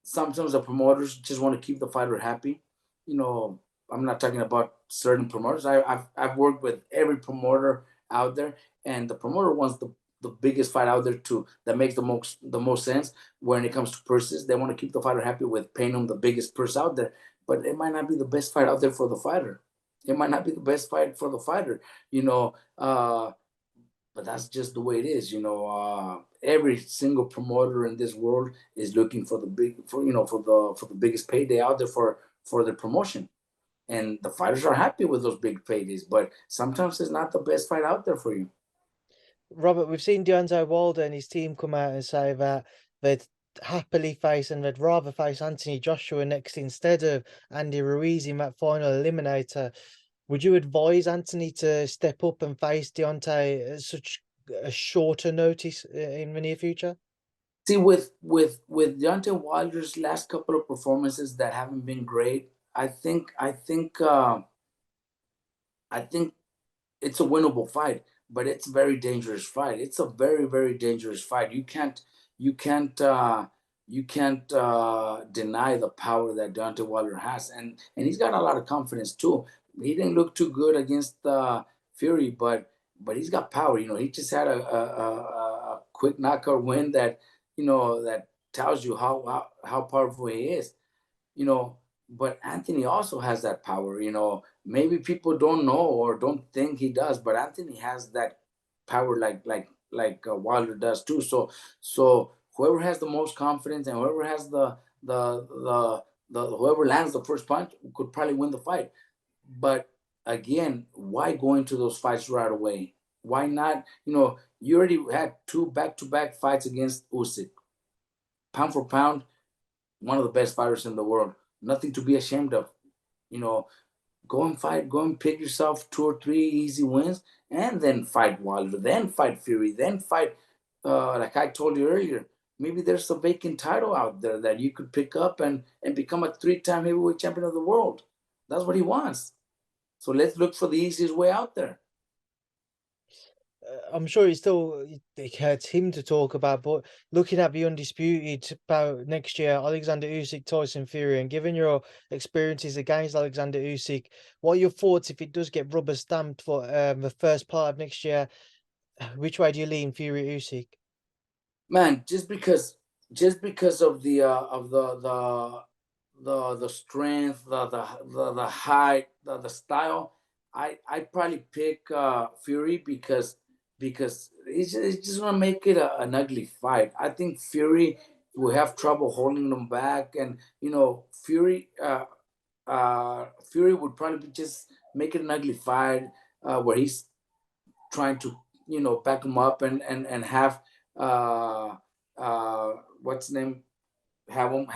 sometimes the promoters just want to keep the fighter happy. You know, I'm not talking about certain promoters. I've worked with every promoter out there, and the promoter wants the biggest fight out there too. That makes the most sense when it comes to purses. They want to keep the fighter happy with paying them the biggest purse out there, but it might not be the best fight out there for the fighter. It might not be the best fight for the fighter. You know, but that's just the way it is. Every single promoter in this world is looking for the big for the biggest payday out there for the promotion, and the fighters are happy with those big paydays, but sometimes it's not the best fight out there for you. Robert, we've seen Deontay Wilder and his team come out and say that they'd happily face and they'd rather face Anthony Joshua next instead of Andy Ruiz in that final eliminator. Would you advise Anthony to step up and face Deontay at such a shorter notice in the near future? See, with Deontay Wilder's last couple of performances that haven't been great, I think it's a winnable fight, but it's a very dangerous fight. It's a very very dangerous fight. You can't deny the power that Deontay Wilder has, and he's got a lot of confidence too. He didn't look too good against Fury, but he's got power. He just had a quick knockout win that tells you how powerful he is. you know but Anthony also has that power. Maybe people don't know or don't think he does, but Anthony has that power like Wilder does too. So whoever has the most confidence and whoever has the whoever lands the first punch could probably win the fight. But again, why go into those fights right away? Why not? You already had two back-to-back fights against Usyk. Pound for pound, one of the best fighters in the world. Nothing to be ashamed of. You know, go and fight, go and pick yourself 2 or 3 easy wins, and then fight Wilder, then fight Fury, then fight. Like I told you earlier, maybe there's a vacant title out there that you could pick up and become a 3-time heavyweight champion of the world. That's what he wants. So let's look for the easiest way out there. I'm sure it hurts him to talk about, but looking at the undisputed about next year, Alexander Usyk, Tyson Fury, and given your experiences against Alexander Usyk, what are your thoughts if it does get rubber stamped for the first part of next year? Which way do you lean, Fury Usyk? Man, just because of the strength, the height, the style, I probably pick Fury because it's just gonna make it an ugly fight. I think Fury will have trouble holding them back, and Fury would probably just make it an ugly fight where he's trying to back him up and have uh what's his name, have him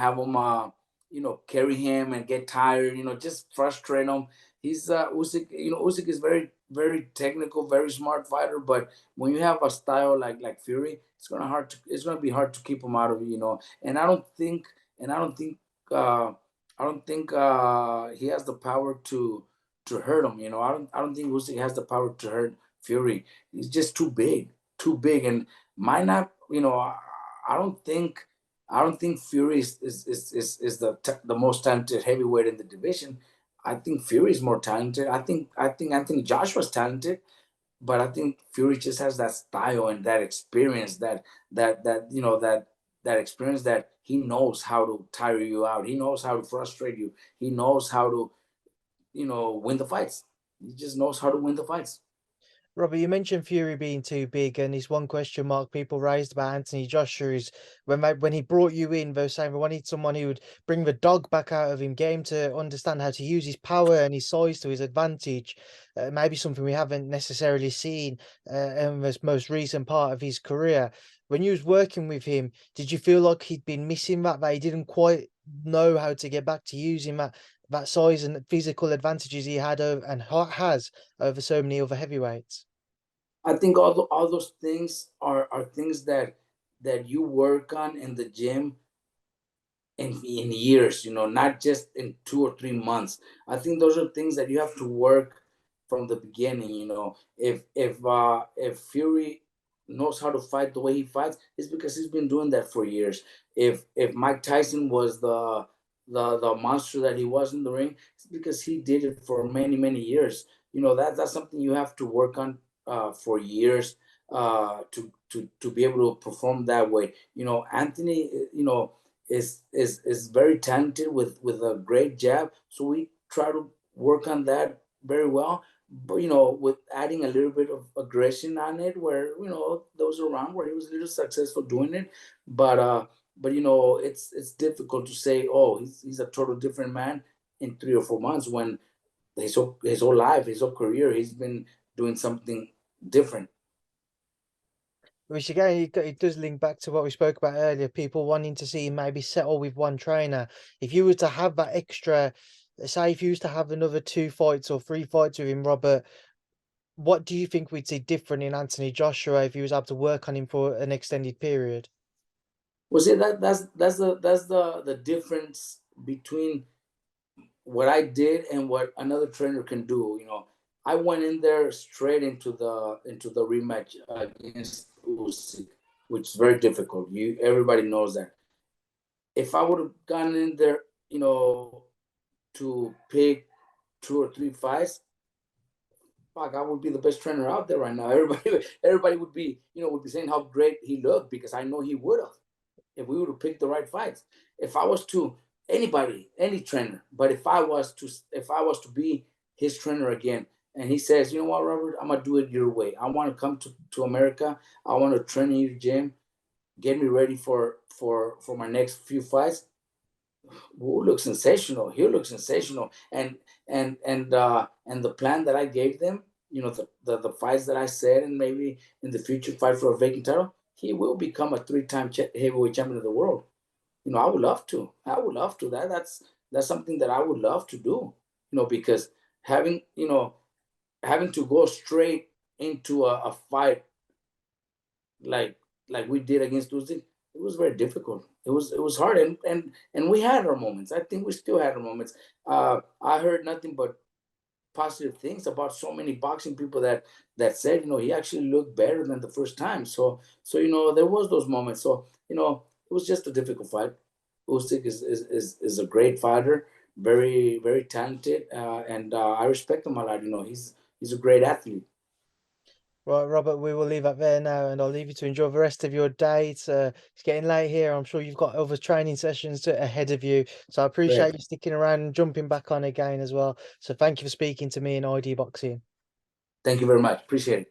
carry him and get tired, just frustrate him. he's Usyk. You know, Usyk is very very technical, very smart fighter. But when you have a style like Fury, it's gonna be hard to keep him out of it. You know, and I don't think uh, I don't think he has the power to hurt him. You know, I don't think Usyk has the power to hurt Fury. He's just too big, and might not. You know, I don't think Fury is the most talented heavyweight in the division. I think Fury is more talented. I think Anthony Joshua's talented, but I think Fury just has that style and that experience that experience that he knows how to tire you out. He knows how to frustrate you. He knows how to win the fights. He just knows how to win the fights. Robert, you mentioned Fury being too big, and it's one question mark people raised about Anthony Joshua is when he brought you in, they were saying we wanted someone who would bring the dog back out of him, get him to understand how to use his power and his size to his advantage. Maybe something we haven't necessarily seen in this most recent part of his career. When you was working with him, did you feel like he'd been missing that he didn't quite know how to get back to using that size and physical advantages he had and has over so many other heavyweights? I think all those things are things that you work on in the gym in years, not just in 2 or 3 months. I think those are things that you have to work from the beginning. If Fury knows how to fight the way he fights, it's because he's been doing that for years. If Mike Tyson was the monster that he was in the ring, it's because he did it for many years. That's something you have to work on for years to be able to perform that way. Anthony, is very talented with a great jab. So we try to work on that very well. But with adding a little bit of aggression on it, where those around where he was a little successful doing it, but it's difficult to say, oh, he's a total different man in 3 or 4 months when his whole life, his whole career, he's been doing something different. Which again, it does link back to what we spoke about earlier. People wanting to see him maybe settle with one trainer. If you were to have that extra, say, if you was to have another 2 fights or 3 fights with him, Robert, what do you think we'd see different in Anthony Joshua if he was able to work on him for an extended period? Well, see, that's the difference between what I did and what another trainer can do. I went in there straight into the rematch against Usyk, which is very difficult. Everybody knows that. If I would have gone in there, to pick 2 or 3 fights, fuck, I would be the best trainer out there right now. Everybody would be saying how great he looked because I know he would have if we would have picked the right fights. If I was to any trainer, but if I was to be his trainer again, and he says, you know what, Robert, I'm gonna do it your way. I want to come to America. I want to train in your gym, get me ready for my next few fights. We'll look sensational. He'll look sensational. And the plan that I gave them, the fights that I said, and maybe in the future fight for a vacant title, he will become a 3-time heavyweight champion of the world. I would love to. I would love to. That's something that I would love to do. Because having to go straight into a fight like we did against Usyk, it was very difficult. It was hard, and we had our moments. I think we still had our moments. I heard nothing but positive things about so many boxing people that said, he actually looked better than the first time. So there was those moments. So it was just a difficult fight. Usyk is a great fighter, very very talented, and I respect him a lot. He's a great athlete. Right, Robert, we will leave it there now, and I'll leave you to enjoy the rest of your day. It's getting late here. I'm sure you've got other training sessions ahead of you. So I appreciate Great. you sticking around and jumping back on again as well. So thank you for speaking to me in ID Boxing. Thank you very much. Appreciate it.